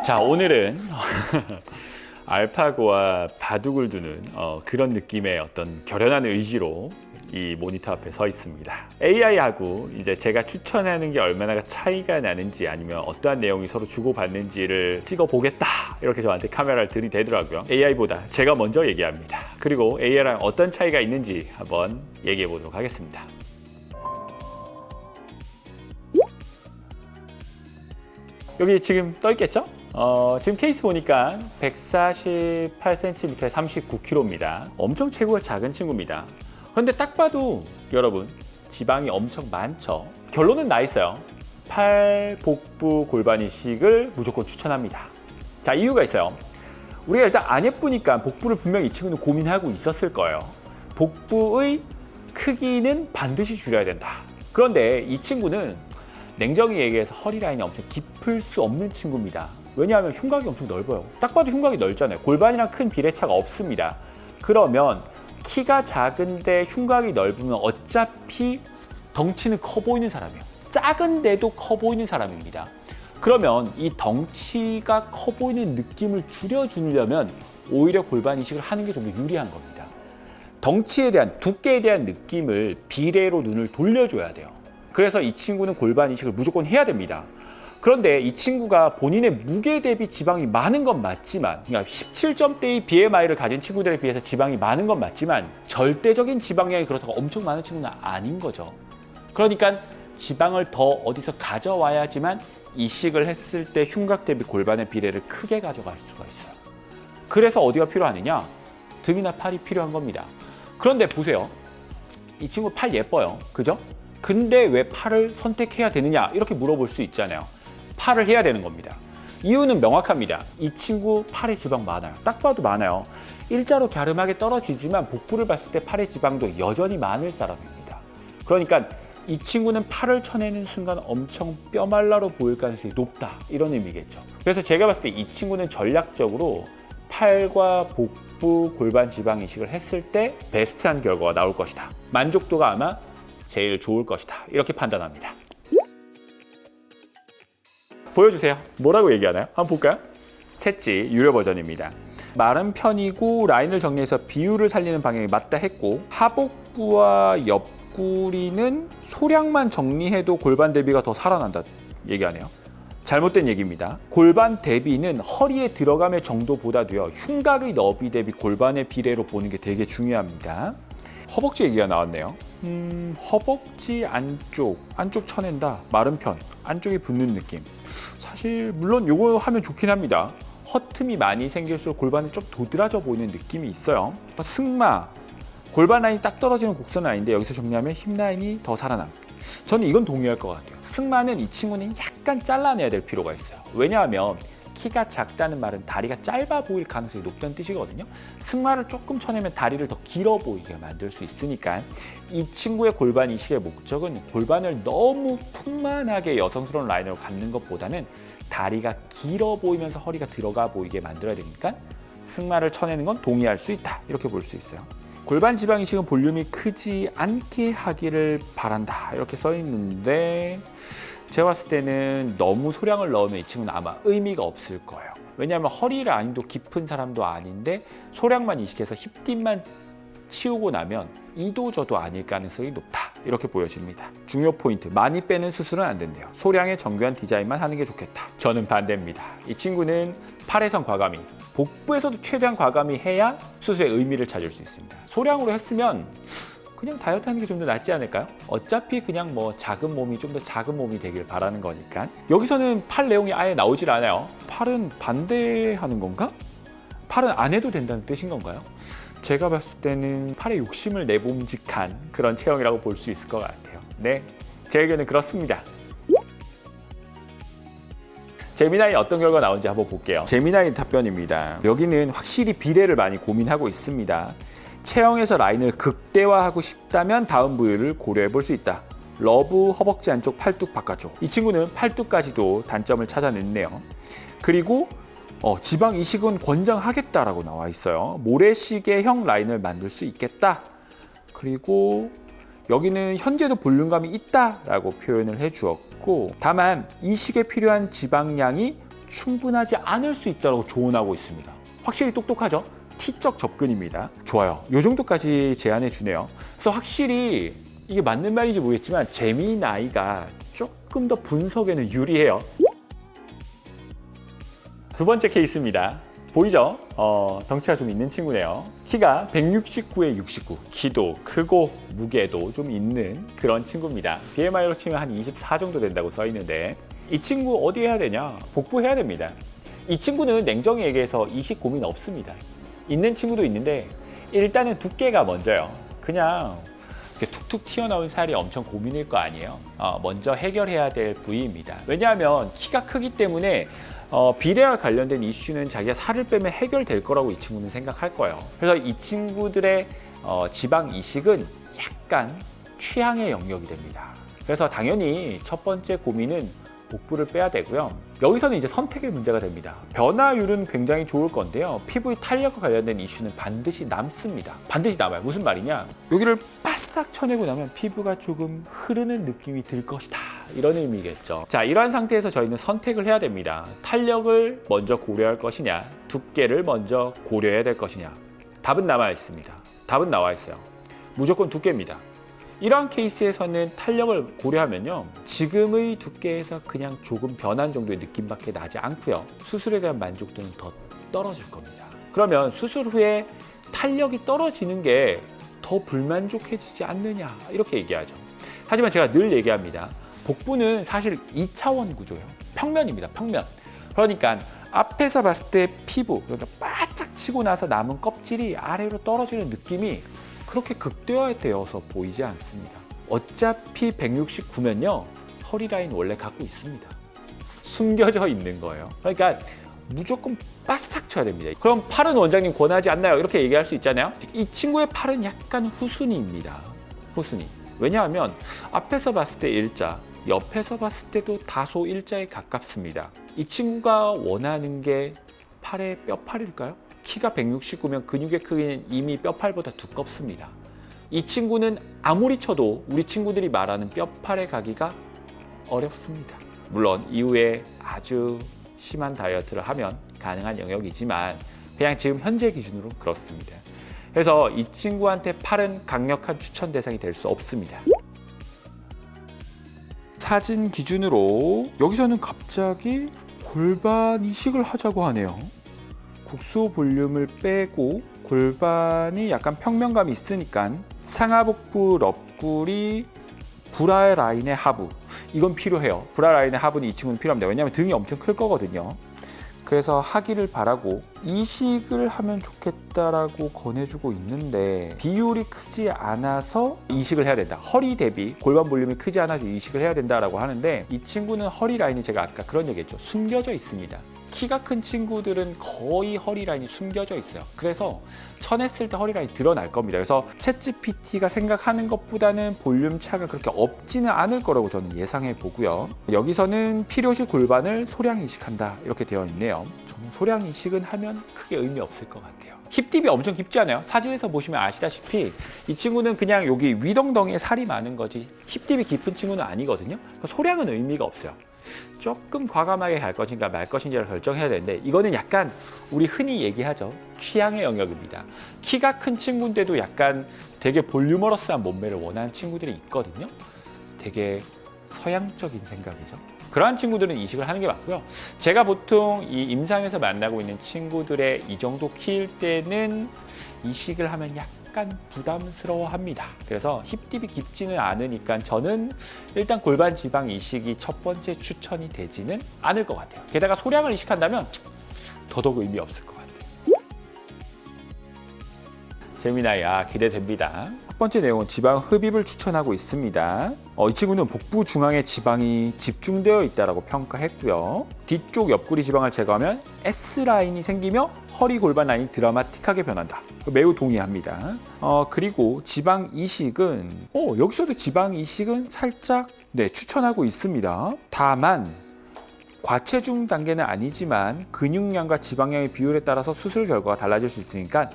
자, 오늘은 알파고와 바둑을 두는 그런 느낌의 어떤 결연한 의지로 이 모니터 앞에 서 있습니다. AI하고 이제 제가 추천하는 게 얼마나 차이가 나는지 아니면 어떠한 내용이 서로 주고받는지를 찍어보겠다 이렇게 저한테 카메라를 들이대더라고요. AI보다 제가 먼저 얘기합니다. 그리고 AI랑 어떤 차이가 있는지 한번 얘기해 보도록 하겠습니다. 여기 지금 떠 있겠죠? 지금 케이스 보니까 148cm에 39kg입니다. 엄청 체구가 작은 친구입니다. 그런데 딱 봐도 여러분 지방이 엄청 많죠. 결론은 나 있어요. 팔, 복부, 골반 이식을 무조건 추천합니다. 자, 이유가 있어요. 우리가 일단 안 예쁘니까 복부를 분명히 이 친구는 고민하고 있었을 거예요. 복부의 크기는 반드시 줄여야 된다. 그런데 이 친구는 냉정히 얘기해서 허리 라인이 엄청 깊을 수 없는 친구입니다. 왜냐하면 흉곽이 엄청 넓어요. 딱 봐도 흉곽이 넓잖아요. 골반이랑 큰 비례차가 없습니다. 그러면 키가 작은데 흉곽이 넓으면 어차피 덩치는 커 보이는 사람이에요. 작은데도 커 보이는 사람입니다. 그러면 이 덩치가 커 보이는 느낌을 줄여주려면 오히려 골반 이식을 하는 게 좀 더 유리한 겁니다. 덩치에 대한, 두께에 대한 느낌을 비례로 눈을 돌려줘야 돼요. 그래서 이 친구는 골반 이식을 무조건 해야 됩니다. 그런데 이 친구가 본인의 무게 대비 지방이 많은 건 맞지만, 그러니까 17점대의 BMI를 가진 친구들에 비해서 지방이 많은 건 맞지만 절대적인 지방량이 그렇다고 엄청 많은 친구는 아닌 거죠. 그러니까 지방을 더 어디서 가져와야지만 이식을 했을 때 흉곽 대비 골반의 비례를 크게 가져갈 수가 있어요. 그래서 어디가 필요하느냐? 등이나 팔이 필요한 겁니다. 그런데 보세요. 이 친구 팔 예뻐요. 그죠? 근데 왜 팔을 선택해야 되느냐? 이렇게 물어볼 수 있잖아요. 팔을 해야 되는 겁니다. 이유는 명확합니다. 이 친구 팔에 지방 많아요. 딱 봐도 많아요. 일자로 갸름하게 떨어지지만 복부를 봤을 때 팔의 지방도 여전히 많을 사람입니다. 그러니까 이 친구는 팔을 쳐내는 순간 엄청 뼈말라로 보일 가능성이 높다. 이런 의미겠죠. 그래서 제가 봤을 때 이 친구는 전략적으로 팔과 복부, 골반 지방 이식을 했을 때 베스트한 결과가 나올 것이다. 만족도가 아마 제일 좋을 것이다. 이렇게 판단합니다. 보여주세요. 뭐라고 얘기하나요? 한번 볼까요? 채찌 유료 버전입니다. 마른 편이고 라인을 정리해서 비율을 살리는 방향이 맞다 했고, 하복부와 옆구리는 소량만 정리해도 골반 대비가 더 살아난다 얘기하네요. 잘못된 얘기입니다. 골반 대비는 허리에 들어감의 정도보다도요, 흉곽의 너비 대비 골반의 비례로 보는 게 되게 중요합니다. 허벅지 얘기가 나왔네요. 허벅지 안쪽 쳐낸다. 마른 편, 안쪽이 붙는 느낌. 사실 물론 요거 하면 좋긴 합니다. 허틈이 많이 생길수록 골반이 좀 도드라져 보이는 느낌이 있어요. 승마, 골반 라인이 딱 떨어지는 곡선 라인인데 여기서 정리하면 힙 라인이 더 살아남. 저는 이건 동의할 것 같아요. 승마는 이 친구는 약간 잘라내야 될 필요가 있어요. 왜냐하면 키가 작다는 말은 다리가 짧아 보일 가능성이 높다는 뜻이거든요. 승마를 조금 쳐내면 다리를 더 길어 보이게 만들 수 있으니까 이 친구의 골반 이식의 목적은 골반을 너무 풍만하게 여성스러운 라인으로 갖는 것보다는 다리가 길어 보이면서 허리가 들어가 보이게 만들어야 되니까 승마를 쳐내는 건 동의할 수 있다. 이렇게 볼 수 있어요. 골반 지방 이식은 볼륨이 크지 않게 하기를 바란다. 이렇게 써 있는데 제가 봤을 때는 너무 소량을 넣으면 이 친구는 아마 의미가 없을 거예요. 왜냐하면 허리 라인도 깊은 사람도 아닌데 소량만 이식해서 힙딥만 치우고 나면 이도저도 아닐 가능성이 높다. 이렇게 보여집니다. 중요 포인트, 많이 빼는 수술은 안 된대요. 소량의 정교한 디자인만 하는 게 좋겠다. 저는 반대입니다. 이 친구는 팔에선 과감히, 복부에서도 최대한 과감히 해야 수술의 의미를 찾을 수 있습니다. 소량으로 했으면 그냥 다이어트 하는 게 좀 더 낫지 않을까요? 어차피 그냥 뭐 작은 몸이 좀 더 작은 몸이 되길 바라는 거니까. 여기서는 팔 내용이 아예 나오질 않아요. 팔은 반대하는 건가? 팔은 안 해도 된다는 뜻인 건가요? 제가 봤을 때는 팔에 욕심을 내봄직한 그런 체형이라고 볼 수 있을 것 같아요. 네, 제 의견은 그렇습니다. 제미나이 어떤 결과가 나온지 한번 볼게요. 제미나이 답변입니다. 여기는 확실히 비례를 많이 고민하고 있습니다. 체형에서 라인을 극대화하고 싶다면 다음 부위를 고려해 볼 수 있다. 러브, 허벅지 안쪽, 팔뚝 바깥쪽. 이 친구는 팔뚝까지도 단점을 찾아냈네요. 그리고 지방 이식은 권장하겠다라고 나와 있어요. 모래시계형 라인을 만들 수 있겠다. 그리고 여기는 현재도 볼륨감이 있다라고 표현을 해주었고, 다만 이식에 필요한 지방량이 충분하지 않을 수 있다고 조언하고 있습니다. 확실히 똑똑하죠? T적 접근입니다. 좋아요. 이 정도까지 제안해 주네요. 그래서 확실히 이게 맞는 말인지 모르겠지만 제미나이가 조금 더 분석에는 유리해요. 두 번째 케이스입니다. 보이죠? 덩치가 좀 있는 친구네요. 키가 169에 69. 키도 크고 무게도 좀 있는 그런 친구입니다. BMI로 치면 한 24 정도 된다고 써 있는데 이 친구 어디 해야 되냐? 복부해야 됩니다. 이 친구는 냉정히 얘기해서 이식 고민 없습니다. 있는 친구도 있는데 일단은 두께가 먼저요. 그냥 이렇게 툭툭 튀어나온 살이 엄청 고민일 거 아니에요. 먼저 해결해야 될 부위입니다. 왜냐하면 키가 크기 때문에 비례와 관련된 이슈는 자기가 살을 빼면 해결될 거라고 이 친구는 생각할 거예요. 그래서 이 친구들의 지방 이식은 약간 취향의 영역이 됩니다. 그래서 당연히 첫 번째 고민은 복부를 빼야 되고요. 여기서는 이제 선택의 문제가 됩니다. 변화율은 굉장히 좋을 건데요. 피부의 탄력과 관련된 이슈는 반드시 남습니다. 반드시 남아요. 무슨 말이냐? 여기를 바싹 쳐내고 나면 피부가 조금 흐르는 느낌이 들 것이다. 이런 의미겠죠. 자, 이러한 상태에서 저희는 선택을 해야 됩니다. 탄력을 먼저 고려할 것이냐, 두께를 먼저 고려해야 될 것이냐. 답은 남아 있습니다. 답은 나와 있어요. 무조건 두께입니다. 이러한 케이스에서는 탄력을 고려하면요, 지금의 두께에서 그냥 조금 변한 정도의 느낌밖에 나지 않고요, 수술에 대한 만족도는 더 떨어질 겁니다. 그러면 수술 후에 탄력이 떨어지는 게 더 불만족해지지 않느냐, 이렇게 얘기하죠. 하지만 제가 늘 얘기합니다. 복부는 사실 2차원 구조예요. 평면입니다. 평면. 그러니까 앞에서 봤을 때 피부, 그러니까 바짝 치고 나서 남은 껍질이 아래로 떨어지는 느낌이 그렇게 극대화되어서 보이지 않습니다. 어차피 169면요, 허리 라인 원래 갖고 있습니다. 숨겨져 있는 거예요. 그러니까 무조건 바싹 쳐야 됩니다. 그럼 팔은 원장님 권하지 않나요? 이렇게 얘기할 수 있잖아요. 이 친구의 팔은 약간 후순위입니다. 후순위. 왜냐하면 앞에서 봤을 때 일자, 옆에서 봤을 때도 다소 일자에 가깝습니다. 이 친구가 원하는 게 팔의 뼈팔일까요? 키가 169면 근육의 크기는 이미 뼈팔보다 두껍습니다. 이 친구는 아무리 쳐도 우리 친구들이 말하는 뼈팔에 가기가 어렵습니다. 물론 이후에 아주 심한 다이어트를 하면 가능한 영역이지만 그냥 지금 현재 기준으로 그렇습니다. 그래서 이 친구한테 팔은 강력한 추천 대상이 될 수 없습니다. 사진 기준으로 여기서는 갑자기 골반 이식을 하자고 하네요. 국소 볼륨을 빼고 골반이 약간 평면감이 있으니까 상하복부 럽구리 브라 라인의 하부, 이건 필요해요. 브라 라인의 하부는 이 친구는 필요합니다. 왜냐하면 등이 엄청 클 거거든요. 그래서 하기를 바라고 이식을 하면 좋겠다라고 권해주고 있는데 비율이 크지 않아서 이식을 해야 된다. 허리 대비 골반 볼륨이 크지 않아서 이식을 해야 된다라고 하는데 이 친구는 허리 라인이 제가 아까 그런 얘기했죠. 숨겨져 있습니다. 키가 큰 친구들은 거의 허리 라인이 숨겨져 있어요. 그래서 쳐냈을 때 허리 라인이 드러날 겁니다. 그래서 챗GPT가 생각하는 것보다는 볼륨 차가 그렇게 없지는 않을 거라고 저는 예상해 보고요. 여기서는 필요시 골반을 소량 이식한다 이렇게 되어 있네요. 저는 소량 이식은 하면 크게 의미 없을 것 같아요. 힙딥이 엄청 깊지 않아요? 사진에서 보시면 아시다시피 이 친구는 그냥 여기 위덩덩이에 살이 많은 거지 힙딥이 깊은 친구는 아니거든요. 그러니까 소량은 의미가 없어요. 조금 과감하게 갈 것인가 말 것인지를 결정해야 되는데 이거는 약간 우리 흔히 얘기하죠. 취향의 영역입니다. 키가 큰 친구인데도 약간 되게 볼유머러스한 몸매를 원하는 친구들이 있거든요. 되게 서양적인 생각이죠. 그러한 친구들은 이식을 하는 게 맞고요. 제가 보통 이 임상에서 만나고 있는 친구들의 이 정도 키일 때는 이식을 하면 약간 부담스러워합니다. 그래서 힙딥이 깊지는 않으니까 저는 일단 골반 지방 이식이 첫 번째 추천이 되지는 않을 것 같아요. 게다가 소량을 이식한다면 더더욱 의미 없을 것 같아요. 재미나야 기대됩니다. 첫 번째 내용은 지방 흡입을 추천하고 있습니다. 이 친구는 복부 중앙에 지방이 집중되어 있다고 평가했고요. 뒤쪽 옆구리 지방을 제거하면 S라인이 생기며 허리 골반 라인이 드라마틱하게 변한다. 매우 동의합니다. 그리고 지방 이식은 여기서도 지방 이식은 살짝 추천하고 있습니다. 다만 과체중 단계는 아니지만 근육량과 지방량의 비율에 따라서 수술 결과가 달라질 수 있으니까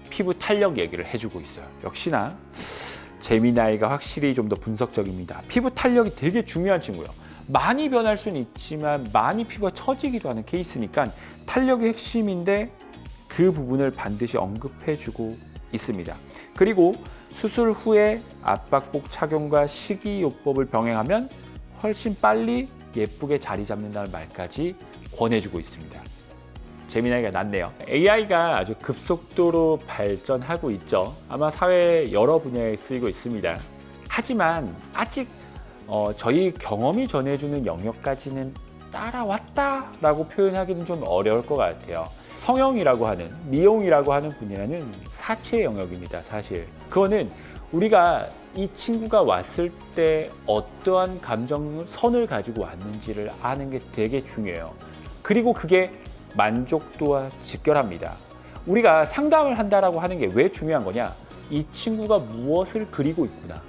피부 탄력 얘기를 해주고 있어요. 역시나 제미나이가 확실히 좀 더 분석적입니다. 피부 탄력이 되게 중요한 친구예요. 많이 변할 수는 있지만 많이 피부가 처지기도 하는 케이스니까 탄력이 핵심인데 그 부분을 반드시 언급해주고 있습니다. 그리고 수술 후에 압박복 착용과 식이요법을 병행하면 훨씬 빨리 예쁘게 자리 잡는다는 말까지 권해주고 있습니다. 재미나기가 낫네요. AI가 아주 급속도로 발전하고 있죠. 아마 사회 여러 분야에 쓰이고 있습니다. 하지만 아직 저희 경험이 전해주는 영역까지는 따라왔다라고 표현하기는 좀 어려울 것 같아요. 성형이라고 하는, 미용이라고 하는 분야는 사치의 영역입니다, 사실. 그거는 우리가 이 친구가 왔을 때 어떠한 감정선을 가지고 왔는지를 아는 게 되게 중요해요. 그리고 그게 만족도와 직결합니다. 우리가 상담을 한다라고 하는 게 왜 중요한 거냐? 이 친구가 무엇을 그리고 있구나,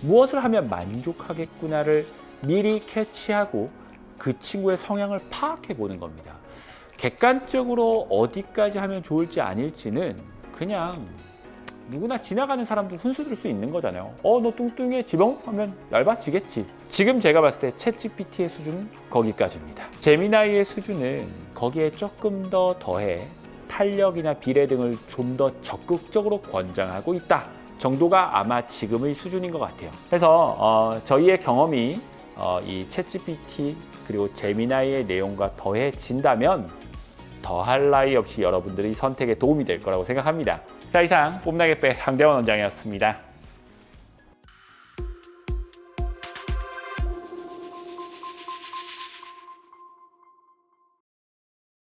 무엇을 하면 만족하겠구나를 미리 캐치하고 그 친구의 성향을 파악해 보는 겁니다. 객관적으로 어디까지 하면 좋을지 아닐지는 그냥 누구나 지나가는 사람도 순수 들 수 있는 거잖아요. 너 뚱뚱해, 지방 하면 얇아지겠지. 지금 제가 봤을 때 챗GPT의 수준은 거기까지입니다. 제미나이의 수준은 거기에 조금 더 더해 탄력이나 비례 등을 좀 더 적극적으로 권장하고 있다 정도가 아마 지금의 수준인 것 같아요. 그래서 저희의 경험이 이 챗GPT 그리고 제미나이의 내용과 더해진다면 더할 나위 없이 여러분들의 선택에 도움이 될 거라고 생각합니다. 자, 이상 뽐나게 빼 강대원 원장이었습니다.